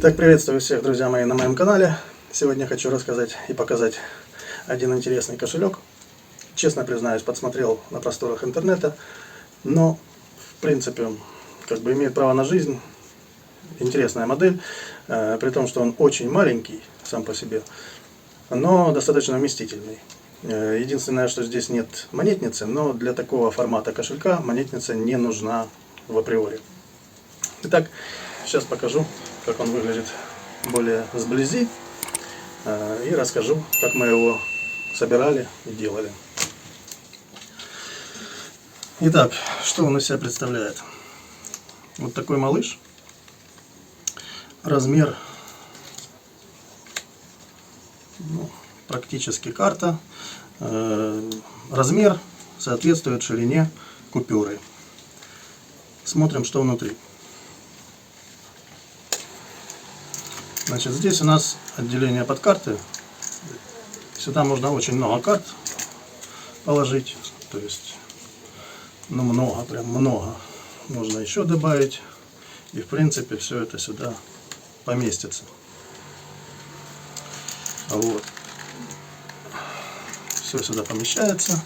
Так, приветствую всех, друзья мои, на моем канале. Сегодня хочу рассказать и показать один интересный кошелек. Честно признаюсь, подсмотрел на просторах интернета, но в принципе имеет право на жизнь. Интересная модель, при том, что он очень маленький сам по себе, но достаточно вместительный. Единственное, что здесь нет монетницы, но для такого формата кошелька монетница не нужна в априори. Итак, сейчас покажу, как он выглядит более сблизи, и расскажу, как мы его собирали и делали. Итак, что он из себя представляет? Вот такой малыш. Размер практически карта. Размер соответствует ширине купюры. Смотрим, что внутри. Значит, здесь у нас отделение под карты. Сюда можно очень много карт положить. То есть, много, прям много. Можно еще добавить. И в принципе все это сюда поместится. Вот. Все сюда помещается.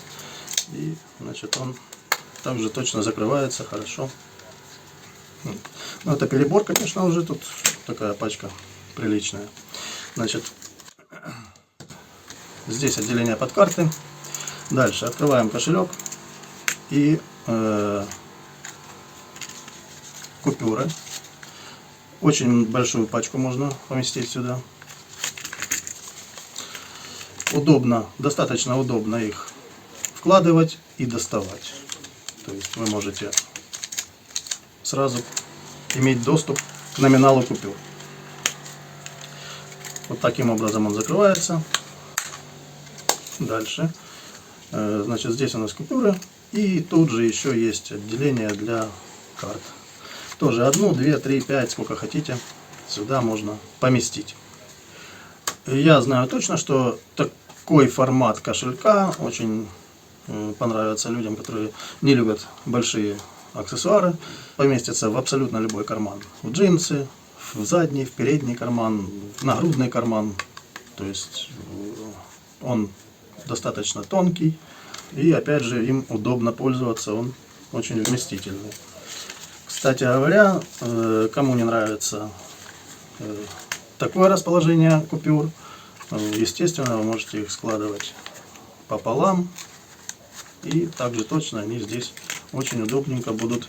И значит он также точно закрывается хорошо. Ну, это перебор, конечно, уже тут такая пачка приличная. Значит, здесь отделение под карты. Дальше открываем кошелек и купюры. Очень большую пачку можно поместить сюда. Удобно, достаточно удобно их вкладывать и доставать. То есть вы можете сразу иметь доступ к номиналу купюр. Вот таким образом он закрывается. Дальше. Значит, здесь у нас купюры. И тут же еще есть отделение для карт. Тоже 1, 2, 3, 5, сколько хотите, сюда можно поместить. Я знаю точно, что такой формат кошелька очень понравится людям, которые не любят большие аксессуары. Поместится в абсолютно любой карман. В джинсы, в задний, в передний карман, в нагрудный карман. То есть он достаточно тонкий. И опять же им удобно пользоваться, он очень вместительный. Кстати говоря, кому не нравится такое расположение купюр, естественно, вы можете их складывать пополам. И также точно они здесь очень удобненько будут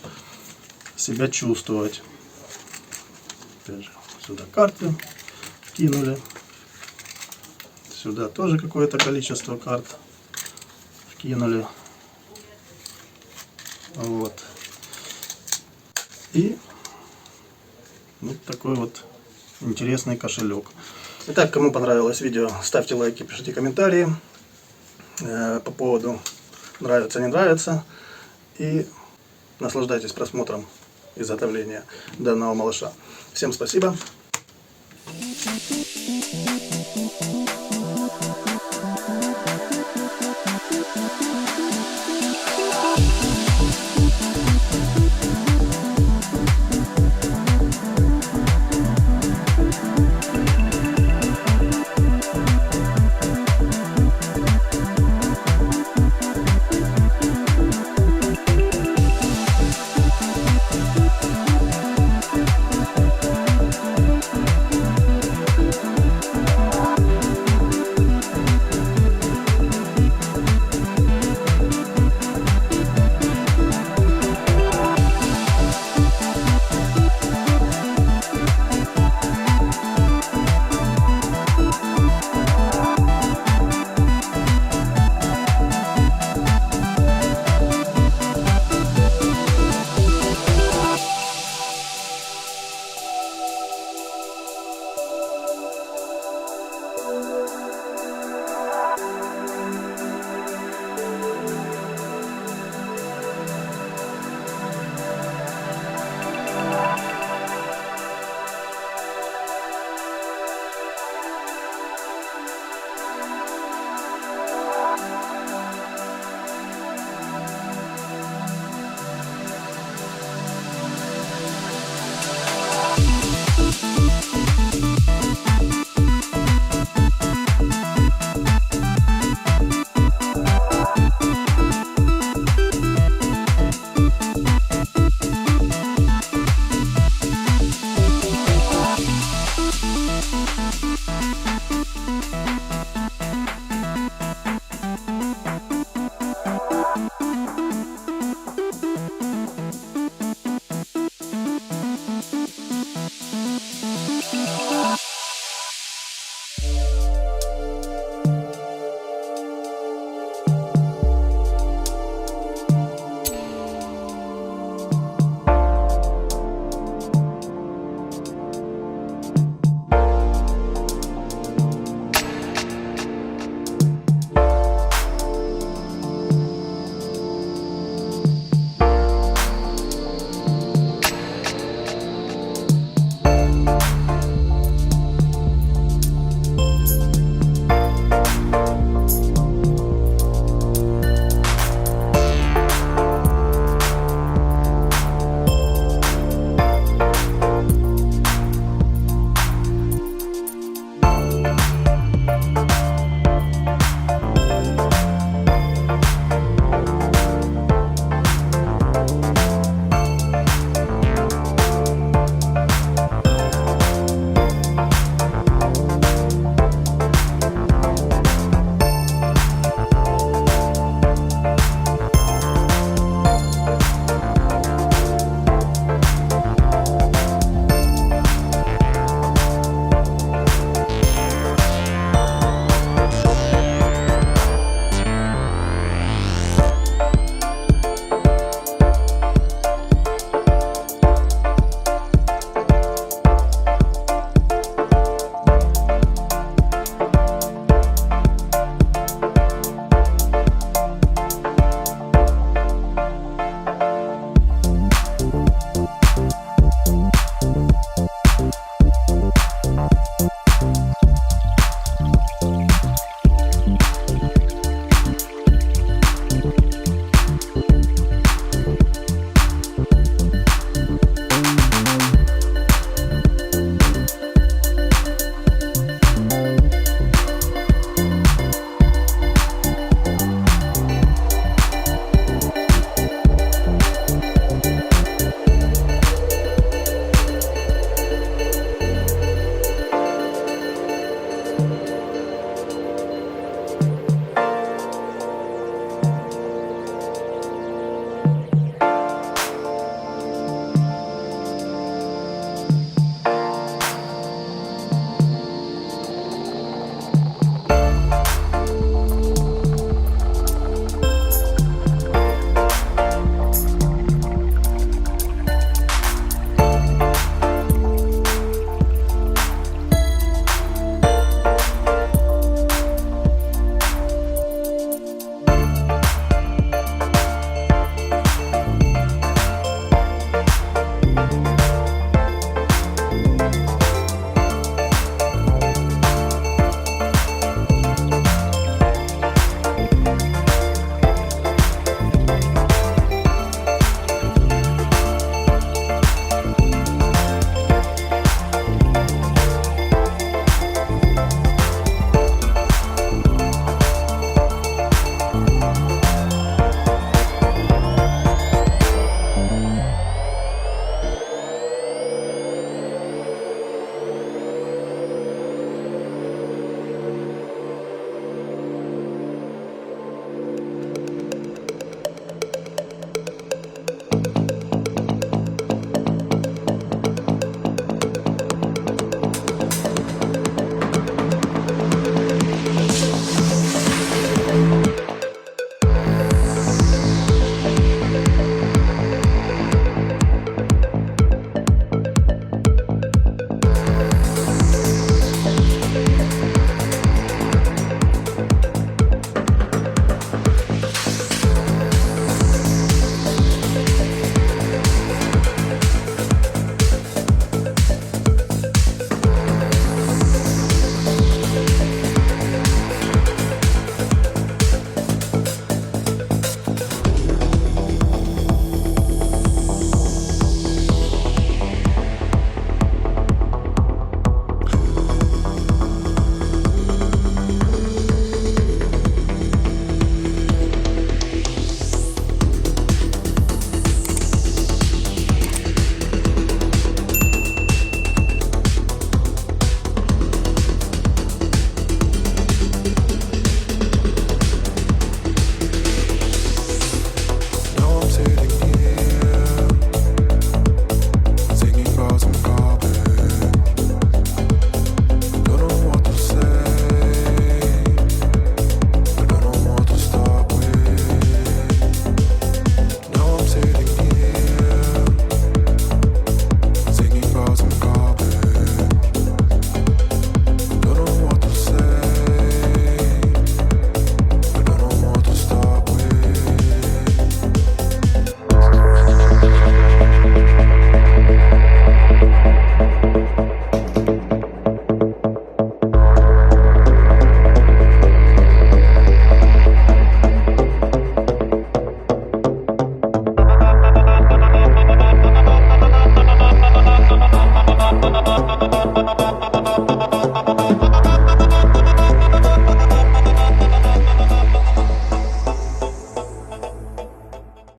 себя чувствовать. Опять же, сюда карты кинули. Сюда тоже какое-то количество карт вкинули. Вот. И вот такой вот интересный кошелек. Итак, кому понравилось видео, ставьте лайки, пишите комментарии по поводу нравится, не нравится. И наслаждайтесь просмотром изготовления данного малыша. Всем спасибо.